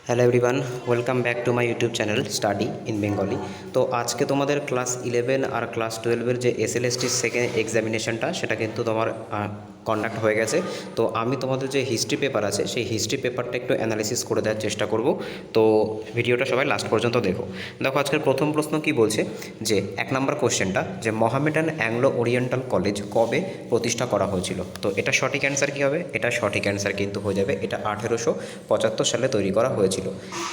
Hello everyone, welcome back to my YouTube channel study in Bengali. তো আজকে তোমাদের class 11 আর class 12-এর যে SLST second এক্সামিনেশনটা সেটা কিন্তু তোমার কন্ডাক্ট হয়ে গেছে। তো আমি তোমাদের যে হিস্ট্রি পেপার আছে সেই হিস্ট্রি পেপারটা একটু অ্যানালিসিস করে দেওয়ার চেষ্টা করব। তো ভিডিওটা সবাই লাস্ট পর্যন্ত দেখো। আজকের প্রথম প্রশ্ন কি বলছে যে 1 নম্বর কোশ্চেনটা যে মোহামেডান অ্যাংলো ওরিয়েন্টাল কলেজ কবে প্রতিষ্ঠা করা হয়েছিল। তো এটা সঠিক অ্যান্সার কী হবে? এটা সঠিক অ্যান্সার কিন্তু হয়ে যাবে, এটা 1875 সালে তৈরি করা হয়েছিল।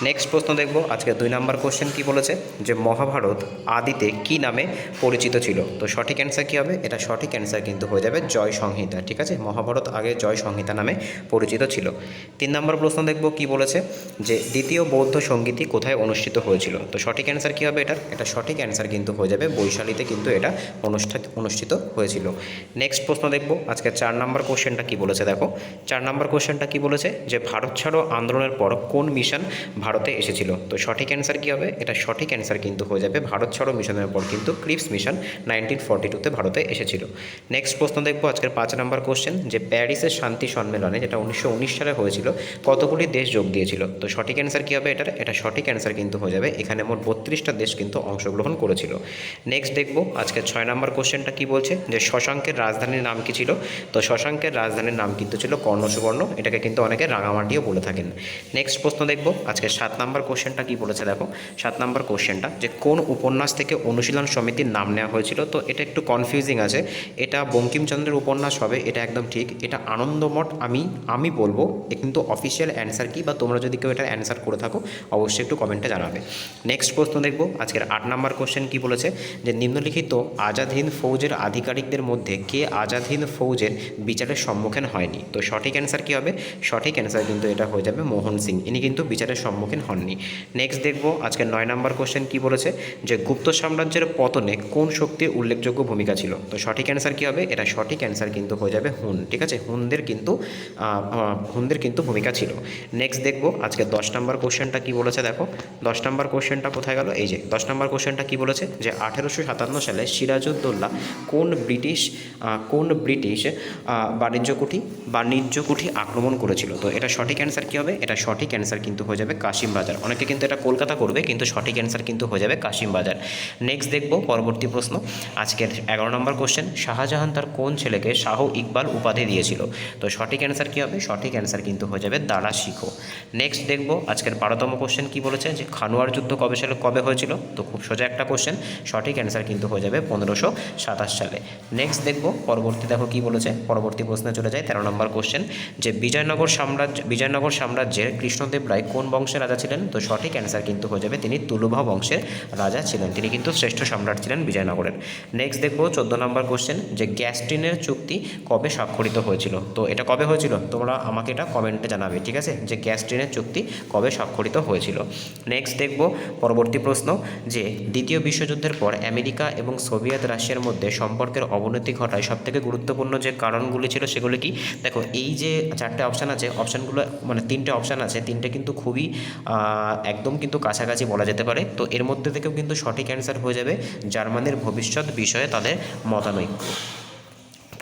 নেক্সট প্রশ্ন দেখব আজকে 2 নম্বর কোশ্চেন কি বলেছে যে মহাভারত আদিতে কি নামে পরিচিত ছিল। তো সঠিক অ্যান্সার কী হবে? এটা সঠিক অ্যান্সার কিন্তু হয়ে যাবে জয় সংহিতা। ঠিক আছে, মহাভারত আগে জয় সংহিতা নামে পরিচিত ছিল। 3 নম্বর প্রশ্ন দেখব কি বলেছে যে দ্বিতীয় বৌদ্ধ সঙ্গীতি কোথায় অনুষ্ঠিত হয়েছিল। তো সঠিক অ্যান্সার কী হবে এটার? এটা সঠিক অ্যান্সার কিন্তু হয়ে যাবে বৈশালীতে কিন্তু এটা অনুষ্ঠিত হয়েছিল। নেক্সট প্রশ্ন দেখব আজকে 4 নম্বর কোশ্চেনটা কি বলেছে। দেখো 4 নম্বর কোশ্চেনটা কি বলেছে যে ভারত ছাড়ো আন্দোলনের পর কোন মিশন ভারতে এসেছিল। তো সঠিক অ্যান্সার কী হবে? এটা সঠিক অ্যান্সার কিন্তু হয়ে যাবে ভারত ছাড়ো মিশনের পর কিন্তু ক্রিপস মিশন 1942-তে ভারতে এসেছিল। নেক্সট প্রশ্ন দেখব আজকের 5 নম্বর কোশ্চেন যে প্যারিসের শান্তি সম্মেলনে যেটা 1919 সালে হয়েছিল কতগুলি দেশ যোগ দিয়েছিল। তো সঠিক অ্যান্সার কী হবে এটার? এটা সঠিক অ্যান্সার কিন্তু হয়ে যাবে এখানে মোট 32টা দেশ কিন্তু অংশগ্রহণ করেছিল। নেক্সট দেখব আজকে 6 নম্বর কোশ্চেনটা কি বলছে যে শশাঙ্কের রাজধানীর নাম কী ছিল। তো শশাঙ্কের রাজধানীর নাম কিন্তু ছিল কর্ণসুবর্ণ, এটাকে কিন্তু অনেকে রাঙামাটিও বলে থাকেন। নেক্সট প্রশ্ন দেখব আজকে 7 নম্বর কোশ্চেনটা কি বলেছে। দেখো 7 নম্বর কোশ্চেনটা যে কোন উপন্যাস থেকে অনুশীলন সমিতির নাম নেওয়া হয়েছিল। তো এটা একটু কনফিউজিং আছে, এটা বঙ্কিমচন্দ্রের উপন্যাস হবে, এটা একদম ঠিক। এটা আনন্দমঠ আমি বলবো এ কিন্তু অফিসিয়াল অ্যান্সার কি, বা তোমরা যদি কেউ এটা অ্যান্সার করে থাকো অবশ্যই একটু কমেন্টে জানাবে। নেক্সট প্রশ্ন দেখব আজকের 8 নম্বর কোশ্চেন কি বলেছে যে নিম্নলিখিত আজাদ হিন্দ ফৌজের আধিকারিকদের মধ্যে কে আজাদ হিন্দ ফৌজের বিচারের সম্মুখীন হয়নি। তো সঠিক অ্যান্সার কী হবে? সঠিক অ্যান্সার কিন্তু এটা হয়ে যাবে মোহন সিং, ইনি কিন্তু বিচারের সম্মুখীন হননি। নেক্সট দেখব আজকে 9 নম্বর কোশ্চেন কি বলেছে যে গুপ্ত সাম্রাজ্যের পতনে কোন শক্তির উল্লেখযোগ্য ভূমিকা ছিল। তো সঠিক অ্যান্সার কী হবে? এটা সঠিক অ্যান্সার কিন্তু হয়ে যাবে হুন। ঠিক আছে, হুনদের কিন্তু ভূমিকা ছিল। নেক্সট দেখব আজকে 10 নম্বর কোশ্চেনটা কি বলেছে। দেখো 10 নম্বর কোশ্চেনটা কোথায় গেল, এই যে 10 নম্বর কোশ্চেনটা কি বলেছে যে 1857 সালে সিরাজউদ্দৌলা কোন ব্রিটিশ বাণিজ্য কুঠি আক্রমণ করেছিল। তো এটা সঠিক অ্যান্সার কী হবে? এটা সঠিক অ্যান্সার কিন্তু হয়ে যাবে কাশিম বাজার। অনেকে কিন্তু এটা কলকাতা করবে, কিন্তু সঠিক অ্যান্সার কিন্তু হয়ে যাবে কাশিম বাজার। নেক্সট দেখব পরবর্তী প্রশ্ন আজকের 11 নম্বর কোশ্চেন শাহজাহান তার কোন ছেলেকে শাহ ইকবাল উপাধি দিয়েছিল। তো সঠিক অ্যান্সার কী হবে? সঠিক অ্যান্সার কিন্তু হয়ে যাবে দারা শিখো। নেক্সট দেখব আজকের 12তম কোশ্চেন কি বলেছে যে খানোয়ার যুদ্ধ কবে হয়েছিল। তো খুব সোজা একটা কোশ্চেন, সঠিক অ্যান্সার কিন্তু হয়ে যাবে 1527 সালে। নেক্সট দেখব পরবর্তী, দেখো কি বলেছে পরবর্তী প্রশ্নে চলে যায় 13 নম্বর কোশ্চেন যে বিজয়নগর সাম্রাজ্যের কৃষ্ণদেব রায় কোন বংশের রাজা ছিলেন। তো সঠিক অ্যান্সার কিন্তু হয়ে যাবে তিনি তুলুভা বংশের রাজা ছিলেন, তিনি কিন্তু শ্রেষ্ঠ সম্রাট ছিলেন বিজয়নগরের। নেক্সট দেখব 14 নম্বর কোশ্চেন যে গ্যাস্টিনের চুক্তি কবে স্বাক্ষরিত হয়েছিল। তো এটা কবে হয়েছিল তোমরা আমাকে এটা কমেন্টে জানাবে, ঠিক আছে, যে গ্যাস্টিনের চুক্তি কবে স্বাক্ষরিত হয়েছিল। নেক্সট দেখব পরবর্তী প্রশ্ন যে দ্বিতীয় বিশ্বযুদ্ধের পর আমেরিকা এবং সোভিয়েত রাশিয়ার মধ্যে সম্পর্কের অবনতি ঘটায় সবথেকে গুরুত্বপূর্ণ যে কারণগুলি ছিল সেগুলি কি। দেখো এই যে 4টে অপশান আছে, অপশানগুলো মানে 3টে অপশান আছে, 3টে কিন্তু খুবই একদম কিন্তু কাছাকাছি বলা যেতে পারে। তো এর মধ্যে থেকেও কিন্তু সঠিক অ্যান্সার হয়ে যাবে জার্মানির ভবিষ্যৎ বিষয়ে তাদের মতানৈক্য।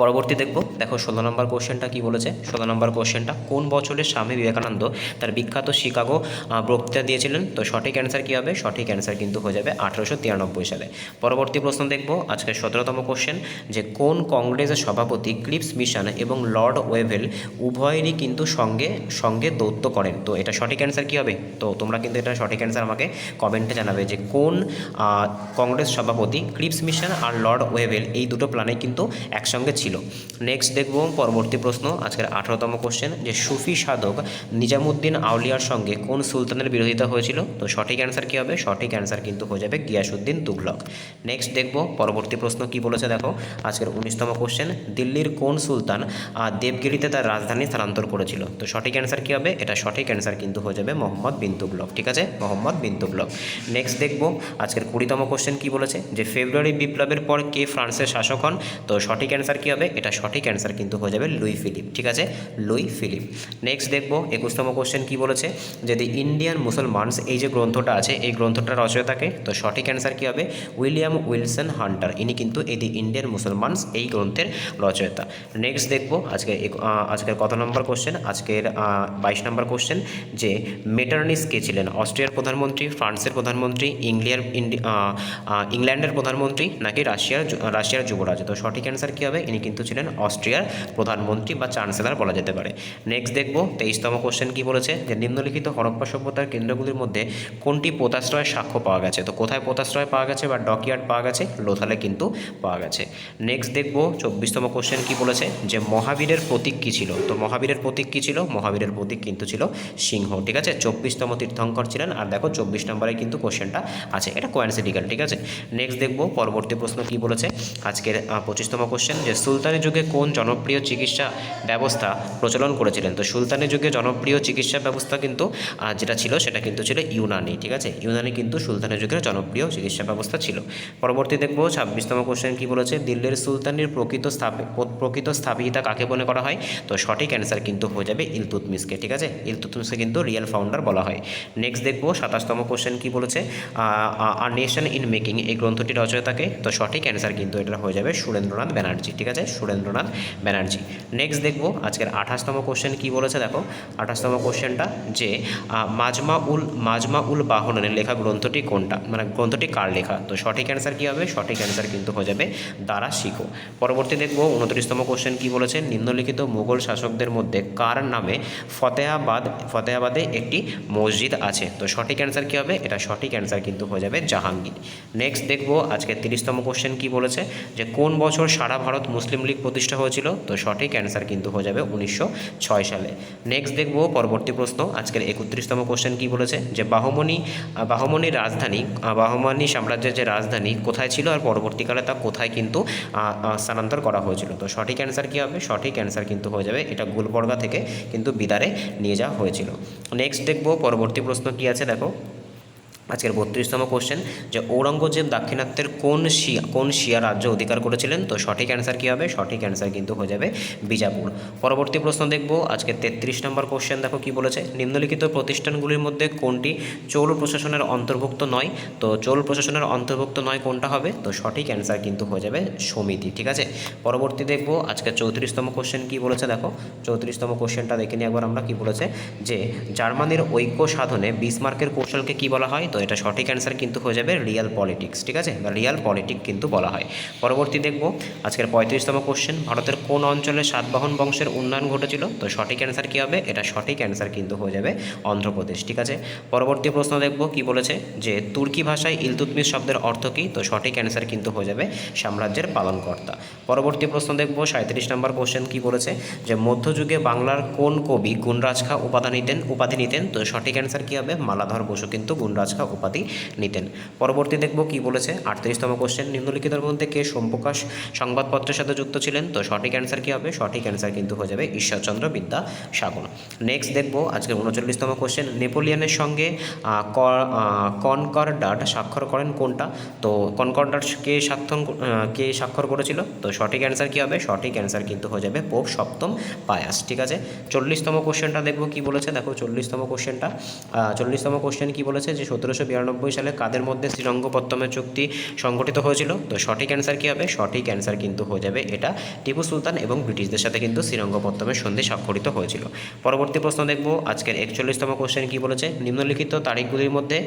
পরবর্তী দেখো 16 নম্বর কোশ্চেনটা কি বলেছে। 16 নম্বর কোশ্চেনটা কোন বছরে স্বামী বিবেকানন্দ তার বিখ্যাত শিকাগো বক্তৃতা দিয়েছিলেন। তো সঠিক অ্যান্সার কী হবে? সঠিক অ্যান্সার কিন্তু হয়ে যাবে 1893 সালে। পরবর্তী প্রশ্ন দেখব আজকে 17তম কোশ্চেন যে কোন কংগ্রেসের সভাপতি ক্রিপস মিশন এবং লর্ড ওয়েভেল উভয়েরই কিন্তু সঙ্গে দৌত্য করেন। তো এটা সঠিক অ্যান্সার কী হবে? তো তোমরা কিন্তু এটা সঠিক অ্যান্সার আমাকে কমেন্টে জানাবে যে কোন কংগ্রেস সভাপতি ক্রিপস মিশন আর লর্ড ওয়েভেল এই দুটো প্ল্যানে কিন্তু একসঙ্গে ছিল। নেক্সট দেখব পরবর্তী প্রশ্ন আজকের 18তম কোশ্চেন যে সুফি সাধক নিজামুদ্দিন আউলিয়ার সঙ্গে কোন সুলতানের বিরোধিতা হয়েছিল। তো সঠিক অ্যান্সার কী হবে? সঠিক অ্যান্সার কিন্তু হয়ে যাবে গিয়াসউদ্দিন তুগলক। নেক্সট দেখব পরবর্তী প্রশ্ন কি বলেছে। দেখো আজকের 19তম কোশ্চেন দিল্লির কোন সুলতান দেবগিরিতে তার রাজধানী স্থানান্তর করেছিল। তো সঠিক অ্যান্সার কী হবে? এটা সঠিক অ্যান্সার কিন্তু হয়ে যাবে মোহাম্মদ বিন তুগলক। ঠিক আছে, মোহাম্মদ বিন তুগলক। নেক্সট দেখব আজকের 20তম কোশ্চেন কি বলেছে যে ফেব্রুয়ারি বিপ্লবের পর কে ফ্রান্সের শাসক হন। তো সঠিক অ্যান্সার কী হবে, এটা সঠিক অ্যান্সার কিন্তু হয়ে যাবে লুই ফিলিপ। ঠিক আছে, লুই ফিলিপ। নেক্সট দেখবো 21তম কোশ্চেন কী বলেছে, যে দি ইন্ডিয়ান মুসলমানস এই যে গ্রন্থটা আছে এই গ্রন্থটার রচয়িতাকে, তো সঠিক অ্যান্সার কী হবে, উইলিয়াম উইলসন হান্টার, ইনি কিন্তু এই দি ইন্ডিয়ান মুসলমানস এই গ্রন্থের রচয়িতা। নেক্সট দেখবো আজকের কত নম্বর কোশ্চেন, আজকের 22 নম্বর কোশ্চেন, যে মেটারনিস কে ছিলেন, অস্ট্রিয়ার প্রধানমন্ত্রী, ফ্রান্সের প্রধানমন্ত্রী, ইংল্যান্ডের প্রধানমন্ত্রী, নাকি রাশিয়ার যুবরাজ। তো সঠিক অ্যান্সার কী হবে, ইনি কিন্তু ছিলেন অস্ট্রিয়ার প্রধানমন্ত্রী বা চ্যান্সেলর বলা যেতে পারে। নেক্সট দেখবো 23তম কোশ্চেন কী বলেছে, যে নিম্নলিখিত হরপ্পা সভ্যতার কেন্দ্রগুলির মধ্যে কোনটি পোতাশ্রয়ের সাক্ষ্য পাওয়া গেছে। তো কোথায় পোতাশ্রয় পাওয়া গেছে বা ডকইয়ার্ড পাওয়া গেছে, লোথালে কিন্তু পাওয়া গেছে। নেক্সট দেখবো 24তম কোশ্চেন কী বলেছে, যে মহাবীরের প্রতীক কী ছিল। তো মহাবীরের প্রতীক কী ছিল, মহাবীরের প্রতীক কিন্তু ছিল সিংহ। ঠিক আছে, 24তম তীর্থঙ্কর ছিলেন। আর দেখো 24 নম্বরে কিন্তু কোশ্চেনটা আছে, এটা কোয়েন্সিডিক্যাল। ঠিক আছে, নেক্সট দেখবো পরবর্তী প্রশ্ন কী বলেছে, আজকের 25তম কোশ্চেন, যে সুলতানি যুগে কোন জনপ্রিয় চিকিৎসা ব্যবস্থা প্রচলন করেছিলেন। তো সুলতানি যুগে জনপ্রিয় চিকিৎসা ব্যবস্থা কিন্তু যেটা ছিল সেটা কিন্তু ছিল ইউনানি। ঠিক আছে, ইউনানি কিন্তু সুলতানি যুগের জনপ্রিয় চিকিৎসা ব্যবস্থা ছিল। পরবর্তী দেখবো 26তম কোশ্চেন কী বলেছে, দিল্লির সুলতানির প্রকৃত স্থাপিতা কাকে মনে করা হয়। তো সঠিক অ্যান্সার কিন্তু হয়ে যাবে ইলতুৎমিশকে। ঠিক আছে, ইলতুৎমিশকে কিন্তু রিয়েল ফাউন্ডার বলা হয়। নেক্সট দেখবো 27তম কোশ্চেন কী বলেছে, আ নেশন ইন মেকিং এই গ্রন্থটি রচয়িতাকে। তো সঠিক অ্যান্সার কিন্তু এটা হয়ে যাবে সুরেন্দ্রনাথ ব্যানার্জি। ঠিক আছে, সুরেন্দ্রনাথ ব্যানার্জি। নেক্সট দেখবো আজকের 28তম কোশ্চেন কী বলেছে, দেখো 28তম কোশ্চেনটা, যে মাজমা উল বাহনের লেখা গ্রন্থটি কোনটা, মানে গ্রন্থটি কার লেখা। তো সঠিক অ্যান্সার কী হবে, সঠিক অ্যান্সার কিন্তু হয়ে যাবে দারা শিখো। পরবর্তী দেখবো 29তম কোশ্চেন কী বলেছে, নিম্নলিখিত মুঘল শাসকদের মধ্যে কার নামে ফতেহাবাদে একটি মসজিদ আছে। তো সঠিক অ্যান্সার কী হবে, এটা সঠিক অ্যান্সার কিন্তু হয়ে যাবে জাহাঙ্গীর। নেক্সট দেখবো আজকে 30তম কোশ্চেন কী বলেছে, যে কোন বছর সারা ভারত মুসলিম লীগ প্রতিষ্ঠা হয়েছিল। তো সঠিক অ্যান্সার কিন্তু হয়ে যাবে 1906 সালে। নেক্সট দেখবো পরবর্তী প্রশ্ন আজকের 31তম কোশ্চেন কী বলেছে, যে বাহমানি সাম্রাজ্যের যে রাজধানী কোথায় ছিল, আর পরবর্তীকালে তা কোথায় কিন্তু স্থানান্তর করা হয়েছিল। তো সঠিক অ্যান্সার কী হবে, সঠিক অ্যান্সার কিন্তু হয়ে যাবে এটা গুলবর্গা থেকে কিন্তু বিদারে নিয়ে যাওয়া হয়েছিল। নেক্সট দেখবো পরবর্তী প্রশ্ন কী আছে, দেখো আজকের 32তম কোশ্চেন, যে ঔরঙ্গজেব দাক্ষিণাত্যের কোন শিয়া রাজ্য অধিকার করেছিলেন। তো সঠিক অ্যান্সার কী হবে, সঠিক অ্যান্সার কিন্তু হয়ে যাবে বিজাপুর। পরবর্তী প্রশ্ন দেখব আজকের 33 নম্বর কোশ্চেন, দেখো কি বলেছে, নিম্নলিখিত প্রতিষ্ঠানগুলির মধ্যে কোনটি চোল প্রশাসনের অন্তর্ভুক্ত নয়। তো চোল প্রশাসনের অন্তর্ভুক্ত নয় কোনটা হবে, তো সঠিক অ্যান্সার কিন্তু হয়ে যাবে সমিতি। ঠিক আছে, পরবর্তী দেখব আজকের 34তম কোশ্চেন কী বলেছে, দেখো 34তম কোশ্চেনটা দেখে নিই একবার আমরা। কি বলেছে, যে জার্মানির ঐক্য সাধনে বিসমার্কের কৌশলকে কী বলা হয়। তো এটা সঠিক অ্যান্সার কিন্তু হয়ে যাবে রিয়াল পলিটিক্স। ঠিক আছে, বা রিয়াল পলিটিক কিন্তু বলা হয়। পরবর্তী দেখব আজকের 35তম কোশ্চেন, ভারতের কোন অঞ্চলে সাতবাহন বংশের উন্নয়ন ঘটেছিল। তো সঠিক অ্যান্সার কী হবে, এটা সঠিক অ্যান্সার কিন্তু হয়ে যাবে অন্ধ্রপ্রদেশ। ঠিক আছে, পরবর্তী প্রশ্ন দেখব কি বলেছে, যে তুর্কি ভাষায় ইলতুৎমিশ শব্দের অর্থ কী। তো সঠিক অ্যান্সার কিন্তু হয়ে যাবে সাম্রাজ্যের পালনকর্তা। পরবর্তী প্রশ্ন দেখব 37 নম্বর কোশ্চেন কি বলেছে, যে মধ্যযুগে বাংলার কোন কবি গুণরাজ খাঁ উপাধি নিতেন। তো সঠিক অ্যান্সার কী হবে, মালাধর বসু কিন্তু গুণরাজ খাঁ উপাধি নিতেন। পরবর্তী দেখব কি বলেছে 38তম কোশ্চেন, নিম্নলিখিতের মধ্যে কে সোমপ্রকাশ সংবাদপত্রের সাথে যুক্ত ছিলেন। তো সঠিক অ্যান্সার কী হবে, সঠিক অ্যান্সার কিন্তু হয়ে যাবে ঈশ্বরচন্দ্র বিদ্যাসাগর। নেক্সট দেখব আজকের 39তম কোশ্চেন, নেপোলিয়নের সঙ্গে কনকর্ডাট স্বাক্ষর করেন কোনটা। তো কনকর্ডাট কে স্বাক্ষর করেছিল। তো সঠিক অ্যান্সার কী হবে, সঠিক অ্যান্সার কিন্তু হয়ে যাবে পোপ সপ্তম পায়াস। ঠিক আছে, 40তম কোশ্চেনটা দেখব কি বলেছে, দেখো 40তম কোশ্চেন কি বলেছে, যে 1792 সালে কাদের মধ্যে শ্রীরঙ্গপত্তমের চুক্তি সংগঠিত হয়েছিল। তো সঠিক অ্যান্সার কী হবে, সঠিক অ্যান্সার কিন্তু হয়ে যাবে এটা টিপু সুলতান এবং ব্রিটিশদের সাথে কিন্তু শ্রীরঙ্গপত্তমের সন্ধি স্বাক্ষরিত হয়েছিল। পরবর্তী প্রশ্ন দেখব আজকের 41তম কোশ্চেন কি বলেছে, নিম্নলিখিত তারিখগুলির মধ্যে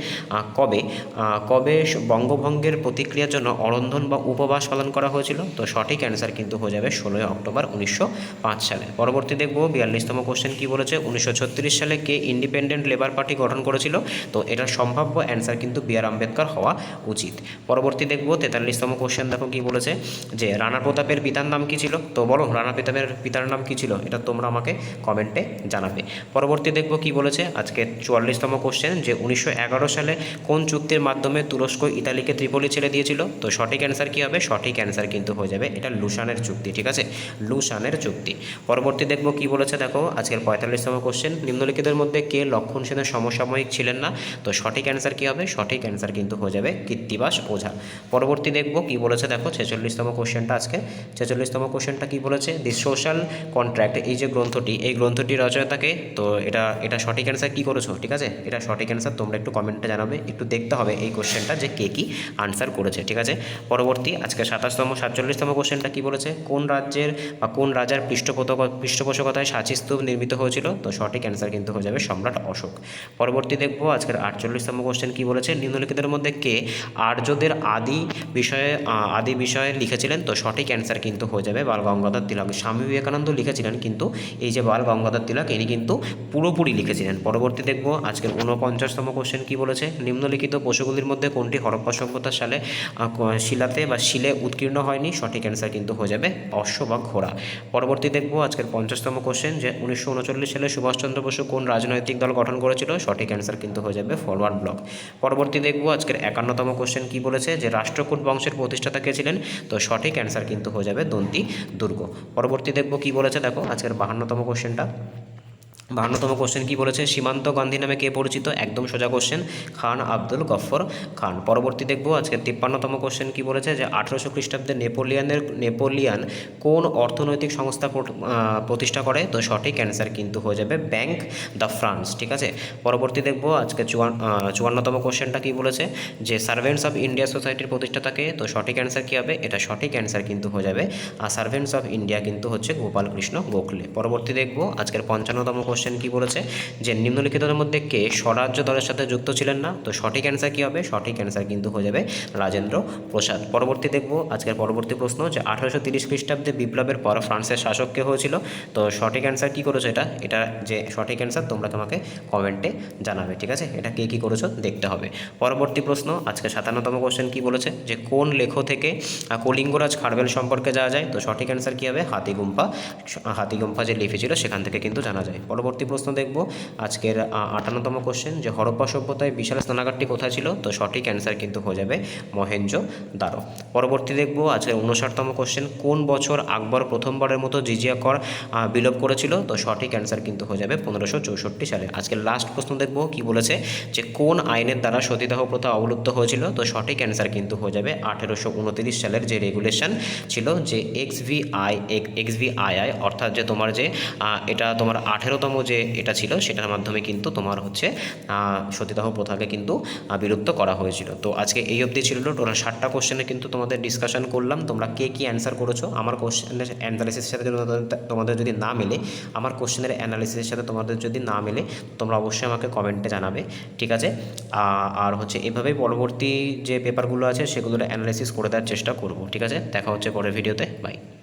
কবে বঙ্গভঙ্গের প্রতিক্রিয়ার জন্য অরন্ধন বা উপবাস পালন করা হয়েছিল। তো সঠিক অ্যান্সার কিন্তু হয়ে যাবে 16 অক্টোবর 1905 সালে। পরবর্তী দেখব 42তম কোশ্চেন কি বলেছে, 1936 সালে কে ইন্ডিপেন্ডেন্ট লেবার পার্টি গঠন করেছিল। তো এটার সম্ভাব্য অ্যান্সার কিন্তু বি.আর. আম্বেদকর হওয়া উচিত। পরবর্তী দেখব 43তম কোশ্চেন, দেখো কি বলেছে, যে রানা প্রতাপের পিতার নাম কি ছিল। তো বলো রানা প্রতাপের পিতার নাম কি ছিল, এটা তোমরা আমাকে কমেন্টে জানাবে। পরবর্তী দেখব কি বলেছে আজকে 44তম কোশ্চেন, যে 1911 সালে কোন চুক্তির মাধ্যমে তুরস্ক ইতালিকে ত্রিপলি ছেড়ে দিয়েছিল। তো সঠিক অ্যান্সার কী হবে, সঠিক অ্যান্সার কিন্তু হয়ে যাবে এটা লুসানের চুক্তি। ঠিক আছে, লুসানের চুক্তি। পরবর্তী দেখব কি বলেছে, দেখো আজকের 45তম কোশ্চেন, নিম্নলিখিতের মধ্যে কে লক্ষণ সেনের সমসাময়িক ছিলেন না। তো সঠিক অ্যান্সার অ্যান্সার কী হবে? সঠিক অ্যান্সার কিন্তু হয়ে যাবে কৃত্তিবাস ওঝা। পরবর্তী দেখব কী বলেছে, দেখো 46তম কোশ্চেনটা আজকে। 46তম কোশ্চেনটা কী বলেছে? দি সোশ্যাল কন্ট্রাক্ট, এই যে গ্রন্থটি, এই গ্রন্থটির রচয়িতাকে, তো এটা সঠিক অ্যান্সার কী করেছো? ঠিক আছে, এটা সঠিক অ্যান্সার তোমরা একটু কমেন্টে জানাবে, একটু দেখতে হবে এই কোশ্চেনটা যে কে কী আনসার করেছে। ঠিক আছে, পরবর্তী আজকে 47তম কোশ্চেনটা কী বলেছে? কোন রাজ্যের বা কোন রাজার পৃষ্ঠপোষকতায় সাঁচি স্তূপ নির্মিত হয়েছিল? তো সঠিক অ্যান্সার কিন্তু হয়ে যাবে সম্রাট অশোক। পরবর্তী দেখব আজকের 48তম কোশ্চেন কী বলেছে? নিম্নলিখিতের মধ্যে কে আর্যদের আদি বিষয়ে লিখেছিলেন? তো সঠিক অ্যান্সার কিন্তু হয়ে যাবে বাল গঙ্গাধর তিলক। স্বামী বিবেকানন্দ লিখেছিলেন, কিন্তু এই যে বাল গঙ্গাধর তিলক ইনি কিন্তু পুরোপুরি লিখেছিলেন। পরবর্তী দেখব আজকের 49তম কোশ্চেন কী বলেছে? নিম্নলিখিত পশুগুলির মধ্যে কোনটি হরপ্পা সভ্যতার শিলাতে বা শিলে উৎকীর্ণ হয়নি? সঠিক অ্যান্সার কিন্তু হয়ে যাবে অশ্ব বা ঘোড়া। পরবর্তী দেখব আজকের 50তম কোশ্চেন যে 1939 সালে সুভাষচন্দ্র বসু কোন রাজনৈতিক দল গঠন করেছিল? সঠিক অ্যান্সার কিন্তু হয়ে যাবে ফরওয়ার্ড ব্লক। পরবর্তী দেখব আজকের 51তম কোশ্চেন কী বলেছে? যে রাষ্ট্রকূট বংশের প্রতিষ্ঠাতা কে ছিলেন? তো সঠিক অ্যান্সার কিন্তু হয়ে যাবে দন্তি দুর্গ। পরবর্তী দেখব কী বলেছে, দেখো আজকের 52তম কোশ্চেনটা। 52তম কোশ্চেন কী বলেছে? সীমান্ত গান্ধী নামে কে পরিচিত? একদম সোজা কোশ্চেন, খান আব্দুল গফর খান। পরবর্তী দেখব আজকে 53তম কোশ্চেন কী বলেছে? যে 1800 খ্রিস্টাব্দে নেপোলিয়ান কোন অর্থনৈতিক সংস্থা প্রতিষ্ঠা করে? তো সঠিক অ্যান্সার কিন্তু হয়ে যাবে ব্যাংক দ্য ফ্রান্স। ঠিক আছে, পরবর্তী দেখব আজকে 54তম কোশ্চেনটা কী বলেছে? যে সার্ভেন্টস অফ ইন্ডিয়া সোসাইটির প্রতিষ্ঠাতাকে? তো সঠিক অ্যান্সার কী হবে? এটা সঠিক অ্যান্সার কিন্তু হয়ে যাবে সার্ভেন্টস অফ ইন্ডিয়া কিন্তু হচ্ছে গোপালকৃষ্ণ গোখলে। পরবর্তী দেখব আজকের 55তম কোশ্চেন কী বলেছে? যে নিম্নলিখিতদের মধ্যে কে স্বরাজ্য দলের সাথে যুক্ত ছিলেন না? তো সঠিক অ্যান্সার কী হবে? সঠিক অ্যান্সার কিন্তু হয়ে যাবে রাজেন্দ্র প্রসাদ। পরবর্তী দেখব আজকের পরবর্তী প্রশ্ন যে 1830 খ্রিস্টাব্দে বিপ্লবের পর ফ্রান্সের শাসক কে হয়েছিল? তো সঠিক অ্যান্সার কী করেছো? এটা যে সঠিক অ্যান্সার তোমরা তোমাকে কমেন্টে জানাবে। ঠিক আছে, এটা কে কী করেছো দেখতে হবে। পরবর্তী প্রশ্ন আজকে 57তম কোশ্চেন কী বলেছে? যে কোন লেখ থেকে কলিঙ্গরাজ খারবেল সম্পর্কে জানা যায়? তো সঠিক অ্যান্সার কী হবে? হাতিগুম্ফা যে লিপি ছিল সেখান থেকে কিন্তু জানা যায়। পরবর্তী প্রশ্ন দেখব আজকের 58তম কোশ্চেন যে হরপ্পা সভ্যতায় বিশাল স্নানাগারটি কোথায় ছিল? তো সঠিক অ্যান্সার কিন্তু হয়ে যাবে মহেঞ্জোদারো। পরবর্তী দেখব আজকের 59তম কোশ্চেন কোন বছর আকবর প্রথমবারের মতো জিজিয়া কর বিলোপ করেছিল? তো সঠিক অ্যান্সার কিন্তু হয়ে যাবে 1564 সালে। আজকের লাস্ট প্রশ্ন দেখব কি বলেছে? যে কোন আইনের দ্বারা সতীদাহ প্রথা অবলুপ্ত হয়েছিল? তো সঠিক অ্যান্সার কিন্তু হয়ে যাবে 1829 সালের যে রেগুলেশন ছিল যে এক্সভিআইআই, অর্থাৎ যে তোমার যে এটা তোমার 18তম যে এটা ছিল সেটার মাধ্যমে কিন্তু তোমার হচ্ছে সতীদাহ প্রথাকে কিন্তু বিলুপ্ত করা হয়েছিল। তো আজকে এই অবধি ছিল, টোটাল 60টা কোশ্চেনে কিন্তু তোমাদের ডিসকাশন করলাম। তোমরা কে কী অ্যান্সার করেছো আমার কোশ্চেনের অ্যানালিসিসের সাথে তোমাদের যদি না মেলে, আমার কোশ্চেনের অ্যানালিসিসের সাথে তোমাদের যদি না মেলে, তোমরা অবশ্যই আমাকে কমেন্টে জানাবে। ঠিক আছে, আর হচ্ছে এভাবেই পরবর্তী যে পেপারগুলো আছে সেগুলোর অ্যানালিসিস করে দেওয়ার চেষ্টা করব। ঠিক আছে, দেখা হচ্ছে পরের ভিডিওতে, বাই।